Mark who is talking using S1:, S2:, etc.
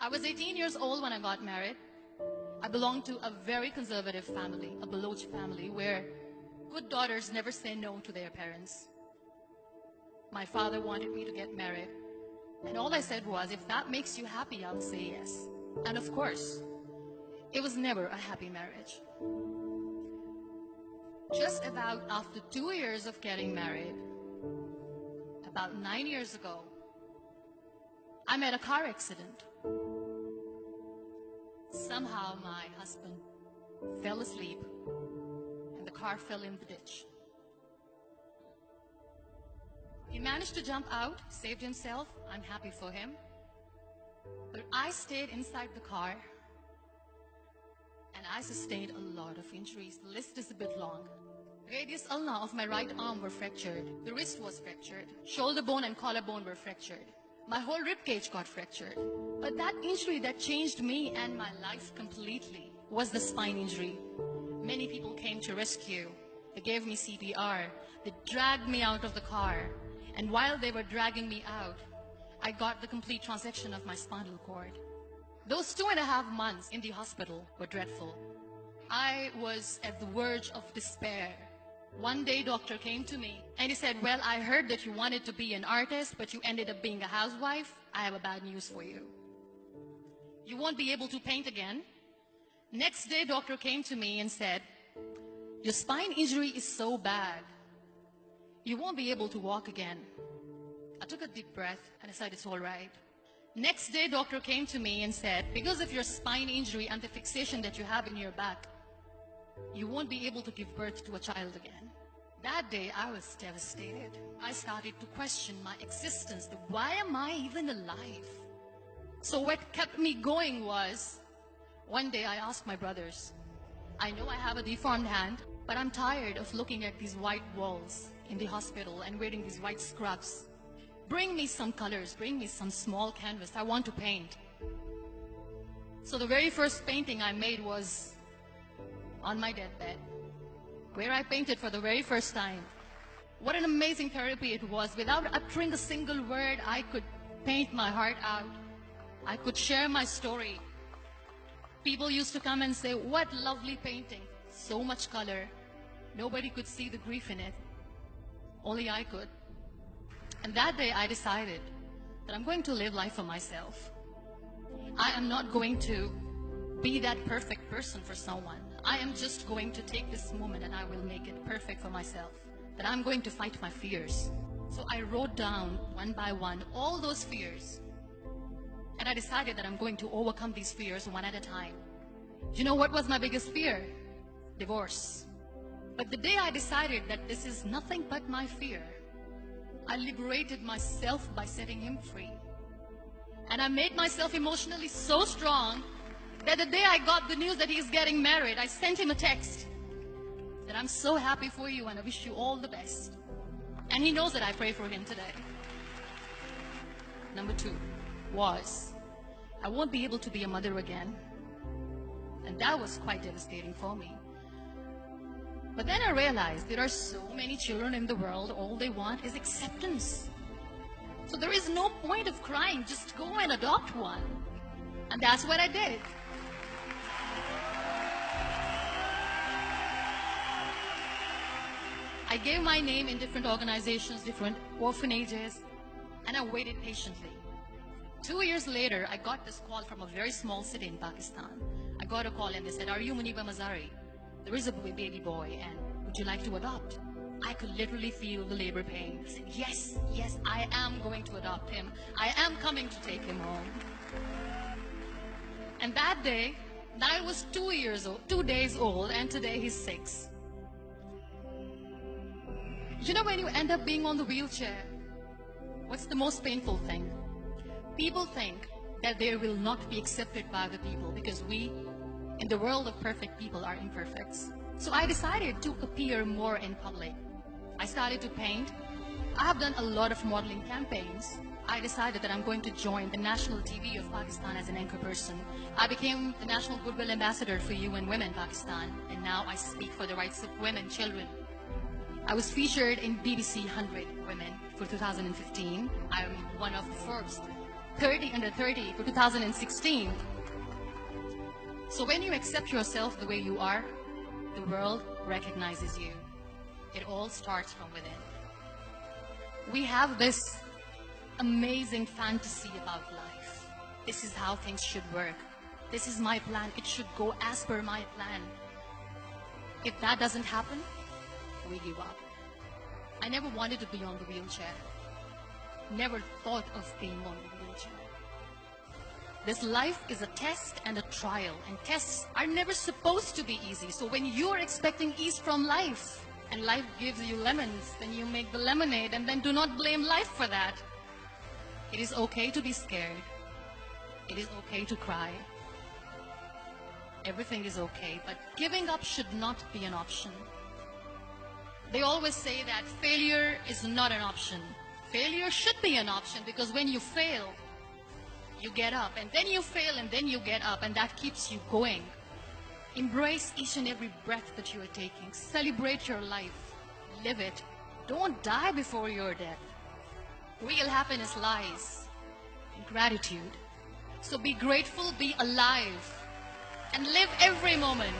S1: I was 18 years old when I got married. I belonged to a very conservative family, a Baloch family, where good daughters never say no to their parents. My father wanted me to get married, and all I said was, if that makes you happy, I'll say yes. And of course, it was never a happy marriage. Just about after 2 years of getting married, about 9 years ago, I met a car accident. Somehow my husband fell asleep and the car fell in the ditch. He managed to jump out, saved himself. I'm happy for him. But I stayed inside the car and I sustained a lot of injuries. The list is a bit long. Radius ulna of my right arm were fractured. The wrist was fractured. Shoulder bone and collarbone were fractured. My whole rib cage got fractured. But that injury that changed me and my life completely was the spine injury. Many people came to rescue. They gave me CPR. They dragged me out of the car. And while they were dragging me out, I got the complete transection of my spinal cord. Those 2.5 months in the hospital were dreadful. I was at the verge of despair. One day, doctor came to me and he said, well, I heard that you wanted to be an artist, but you ended up being a housewife. I have a bad news for you. You won't be able to paint again. Next day, doctor came to me and said, your spine injury is so bad, you won't be able to walk again. I took a deep breath and I said, it's all right. Next day, doctor came to me and said, because of your spine injury and the fixation that you have in your back, you won't be able to give birth to a child again. That day, I was devastated. I started to question my existence. Why am I even alive? So what kept me going was, one day I asked my brothers, I know I have a deformed hand, but I'm tired of looking at these white walls in the hospital and wearing these white scrubs. Bring me some colors, bring me some small canvas. I want to paint. So the very first painting I made was on my deathbed, where I painted for the very first time. What an amazing therapy it was. Without uttering a single word, I could paint my heart out. I could share my story. People used to come and say, what lovely painting. So much color. Nobody could see the grief in it. Only I could. And that day I decided that I'm going to live life for myself. I am not going to be that perfect person for someone. I am just going to take this moment and I will make it perfect for myself. That I'm going to fight my fears. So I wrote down one by one all those fears. And I decided that I'm going to overcome these fears one at a time. You know what was my biggest fear? Divorce. But the day I decided that this is nothing but my fear, I liberated myself by setting him free. And I made myself emotionally so strong that the day I got the news that he's getting married, I sent him a text that I'm so happy for you and I wish you all the best. And he knows that I pray for him today. Number 2 was, I won't be able to be a mother again. And that was quite devastating for me. But then I realized there are so many children in the world, all they want is acceptance. So there is no point of crying, just go and adopt one. And that's what I did. I gave my name in different organizations, different orphanages, and I waited patiently. 2 years later, I got this call from a very small city in Pakistan. I got a call and they said, are you Muniba Mazari? There is a baby boy and would you like to adopt? I could literally feel the labor pain. I said, yes, yes, I am going to adopt him. I am coming to take him home. And that day, I was 2 days old, and today he's 6. You know, when you end up being on the wheelchair, what's the most painful thing? People think that they will not be accepted by the people because we, in the world of perfect people, are imperfects. So I decided to appear more in public. I started to paint. I have done a lot of modeling campaigns. I decided that I'm going to join the national TV of Pakistan as an anchor person. I became the National Goodwill Ambassador for UN Women Pakistan, and now I speak for the rights of women, children. I was featured in BBC 100 Women for 2015. I am one of Forbes' 30 under 30 to 2016. So when you accept yourself the way you are, the world recognizes you. It all starts from within. We have this amazing fantasy about life. This is how things should work. This is my plan. It should go as per my plan. If that doesn't happen, we give up. I never wanted to be on the wheelchair. Never thought of being on the wheelchair. This life is a test and a trial, and tests are never supposed to be easy. So when you are expecting ease from life, and life gives you lemons, then you make the lemonade, and then do not blame life for that. It is okay to be scared. It is okay to cry. Everything is okay, but giving up should not be an option. They always say that failure is not an option. Failure should be an option, because when you fail, you get up, and then you fail, and then you get up, and that keeps you going. Embrace each and every breath that you are taking. Celebrate your life. Live it. Don't die before your death. Real happiness lies in gratitude. So be grateful, be alive, and live every moment.